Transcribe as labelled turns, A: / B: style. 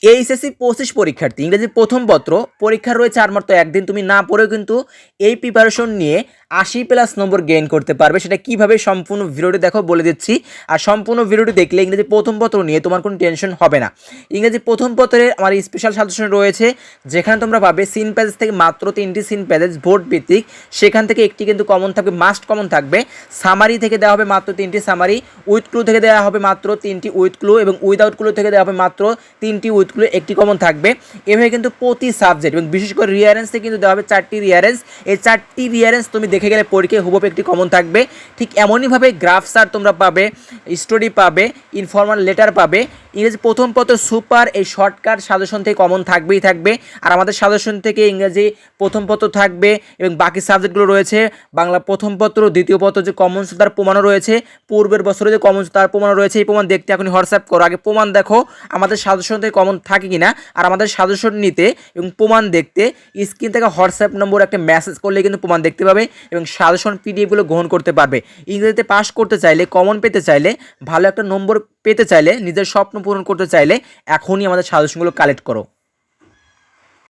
A: HSC 25 পরীক্ষার্থী ইংরেজি প্রথম পত্র পরীক্ষা রয়েছে আর মাত্র একদিন, তুমি না পড়েও কিন্তু এই প্রিপারেশন নিয়ে 80+ নম্বর গেইন করতে পারবে। সেটা কিভাবে সম্পূর্ণ ভিডিওটি দেখো বলে দিচ্ছি। আর সম্পূর্ণ ভিডিওটি দেখলে ইংরেজি প্রথম পত্র নিয়ে তোমার কোনো টেনশন হবে না। ইংরেজি প্রথম পত্রের আমার স্পেশাল সাজেশন রয়েছে, যেখানে তোমরা পাবে সিন প্যাসেজ থেকে মাত্র 3টি সিন প্যাসেজ ভোট ভিত্তিক, সেখান থেকে একটি কিন্তু কমন থাকবে, মাস্ট কমন থাকবে। সামারি থেকে দেওয়া হবে মাত্র 3টি সামারি, উইথ ক্লু থেকে দেওয়া হবে মাত্র 3টি উইথ ক্লু, এবং উইদাউট ক্লু থেকে দেওয়া হবে মাত্র 3টি উইথ ক্লু, একটি কমন থাকবে। এভাবে কিন্তু প্রতি সাবজেক্ট এবং বিশেষ করে রিয়ারেন্স থেকে কিন্তু দেওয়া হবে 4টি রিয়ারেন্স। এই 4টি রিয়ারেন্স তুমি দেখে গেলে পরীক্ষায় হুবহু একটি কমন থাকবে। ঠিক এমনইভাবে গ্রাফ সার তোমরা পাবে, স্টোরি পাবে, ইনফর্মাল লেটার পাবে। ইংরেজি প্রথম পত্র সুপার এই শর্টকাট সাজেশন থেকে কমন থাকবেই থাকবে। আর আমাদের সাজেশন থেকে ইংরেজি প্রথম পত্র থাকবে এবং বাকি সাবজেক্টগুলো রয়েছে। বাংলা প্রথম পত্র, দ্বিতীয় পত্র যে কমন তার প্রমাণও রয়েছে, পূর্বের বছরে যে কমন তার প্রমাণও রয়েছে। এই প্রমাণ দেখতে এখন হোয়াটসঅ্যাপ করো, আগে প্রমাণ দেখো আমাদের সাজেশন থেকে কমন থাকে কিনা। আর আমাদের সাজেশন নিতে এবং প্রমাণ দেখতে স্ক্রিন থেকে হোয়াটসঅ্যাপ নম্বর একটা মেসেজ করলে কিন্তু প্রমাণ দেখতে পাবে এবং সাজেশন পিডিএফগুলো গ্রহণ করতে পারবে। ইংরেজিতে পাস করতে চাইলে, কমন পেতে চাইলে, ভালো একটা নম্বর পেতে চাইলে, নিজের স্বপ্ন পূরণ করতে চাইলে এখনই আমাদের সাজেশনগুলো কালেক্ট করো।